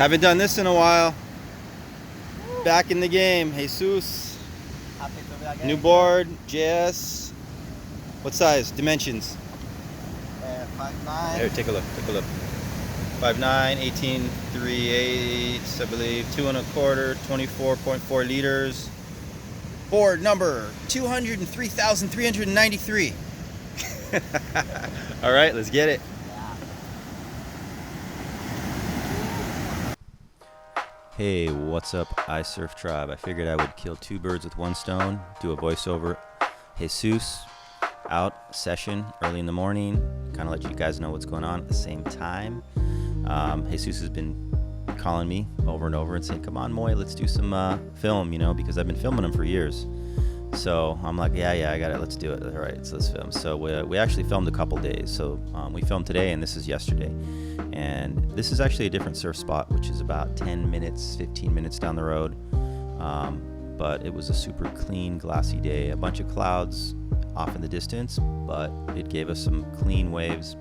Haven't done this in a while. Back in the game. Jesus. New board. JS. What size? Dimensions. 5'9". Here, take a look. Take a look. 5'9", 18 3/8, I believe. 2 1/4, 24.4 liters. Board number 203,393. All right, let's get it. Hey, what's up, iSurf Tribe? I figured I would kill two birds with one stone, do a voiceover. Jesus out session early in the morning, kind of let you guys know what's going on at the same time. Jesus has been calling me over and over and saying, come on, Moy, let's do some film, you know, because I've been filming them for years. So I'm like, yeah, I got it. Let's do it. All right, so let's film. So we actually filmed a couple days. So we filmed today, and this is yesterday. And this is actually a different surf spot, which is about 10 minutes, 15 minutes down the road. But it was a super clean, glassy day. A bunch of clouds off in the distance, but it gave us some clean waves.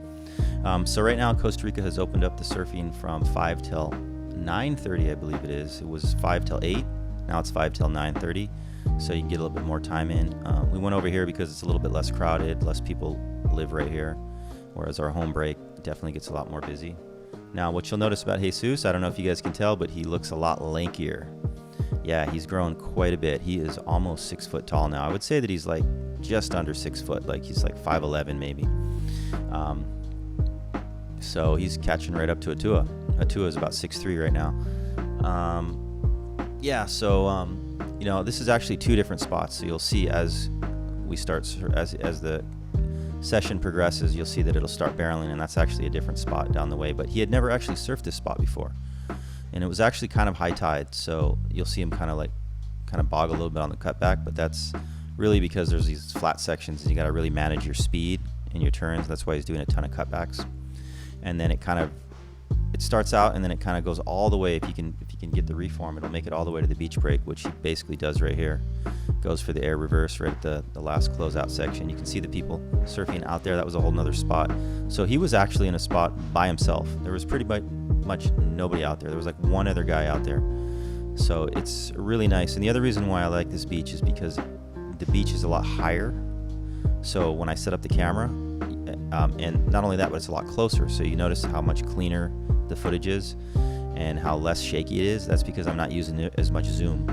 So right now, Costa Rica has opened up the surfing from 5 till 9:30, I believe it is. It was 5 till 8. Now it's 5 till 9:30. So you can get a little bit more time in. We went over here because it's a little bit less crowded, less people live right here, whereas our home break definitely gets a lot more busy. Now, what you'll notice about Jesus, I don't know if you guys can tell, but he looks a lot lankier. Yeah, he's grown quite a bit. He is almost 6 foot tall now. I would say that he's like just under 6 foot, like he's like 5'11" maybe. So he's catching right up to Atua. Atua is about 6'3" right now. You know, this is actually two different spots. So you'll see as we start, as the session progresses, you'll see that it'll start barreling, and that's actually a different spot down the way. But he had never actually surfed this spot before, and it was actually kind of high tide. So you'll see him kind of bog a little bit on the cutback, but that's really because there's these flat sections, and you got to really manage your speed and your turns. That's why he's doing a ton of cutbacks, and then it starts out, and then it kind of goes all the way. If you can get the reform, it'll make it all the way to the beach break, which he basically does right here. Goes for the air reverse right at the last closeout section. You can see the people surfing out there. That was a whole nother spot. So he was actually in a spot by himself. There was pretty much nobody out there. There was like one other guy out there. So it's really nice. And the other reason why I like this beach is because the beach is a lot higher. So when I set up the camera, and not only that, but it's a lot closer. So you notice how much cleaner the footage is and how less shaky it is. That's because I'm not using as much zoom.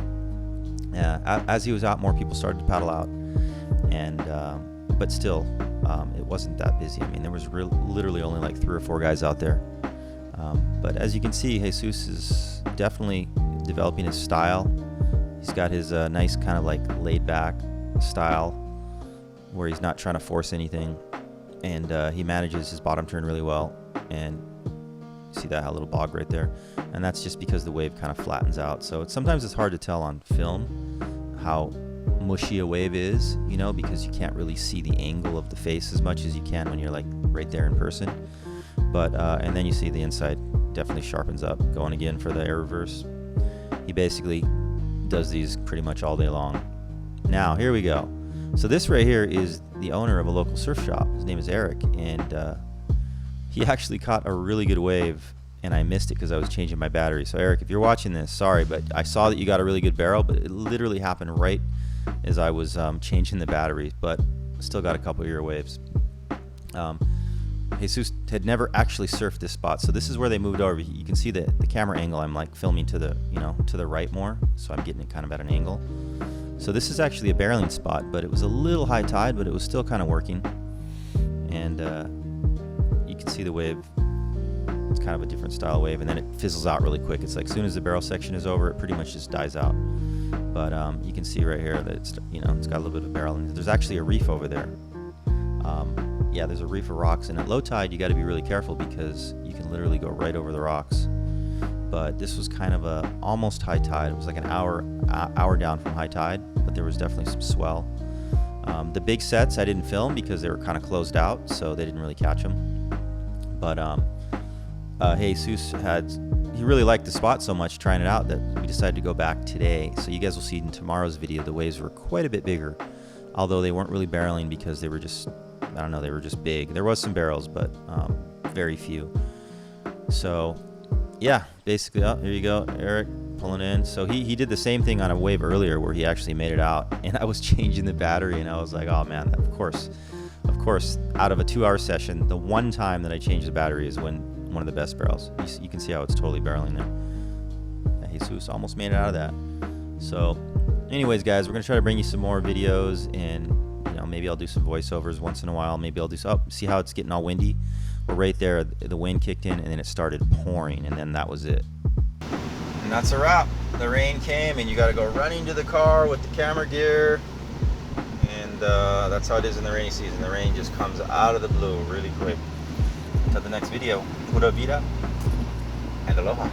As he was out, more people started to paddle out, and but still, it wasn't that busy. I mean, there was literally only like 3 or 4 guys out there. But as you can see, Jesus is definitely developing his style. He's got his nice kind of like laid back style where he's not trying to force anything, and he manages his bottom turn really well. And see that little bog right there, and that's just because the wave kind of flattens out. So sometimes it's hard to tell on film how mushy a wave is, you know, because you can't really see the angle of the face as much as you can when you're like right there in person. But and then you see the inside definitely sharpens up. Going again for the air reverse. He basically does these pretty much all day long. Now here we go. So this right here is the owner of a local surf shop. His name is Eric, and he actually caught a really good wave, and I missed it because I was changing my battery. So Eric, if you're watching this, sorry, but I saw that you got a really good barrel, but it literally happened right as I was changing the battery, but still got a couple of your waves. Jesus had never actually surfed this spot, so this is where they moved over. You can see the camera angle. I'm like filming to the right more, so I'm getting it kind of at an angle. So this is actually a barreling spot, but it was a little high tide, but it was still kind of working. And you can see the wave. It's kind of a different style wave, and then it fizzles out really quick. It's like as soon as the barrel section is over, it pretty much just dies out. But you can see right here that it's got a little bit of barrel, and there's actually a reef over there. Yeah, there's a reef of rocks, and at low tide you got to be really careful because you can literally go right over the rocks. But this was kind of a almost high tide. It was like an hour down from high tide, but there was definitely some swell. The big sets I didn't film because they were kind of closed out, so they didn't really catch them. But Jesus he really liked the spot so much trying it out that we decided to go back today. So you guys will see in tomorrow's video the waves were quite a bit bigger, although they weren't really barreling because they were just, I don't know, they were just big. There was some barrels, but very few. So yeah, basically, oh, here you go, Eric pulling in. So he did the same thing on a wave earlier where he actually made it out, and I was changing the battery, and I was like, oh man, of course, out of a 2-hour session, the one time that I changed the battery is when one of the best barrels. You can see how it's totally barreling there. Yeah, Jesus almost made it out of that. So anyways, guys, we're gonna try to bring you some more videos, and maybe I'll do some voiceovers once in a while. Maybe I'll do see how it's getting all windy. Well, right there, the wind kicked in, and then it started pouring, and then that was it. And that's a wrap. The rain came, and you got to go running to the car with the camera gear, and that's how it is in the rainy season. The rain just comes out of the blue really quick. Until the necht video, pura vida and aloha.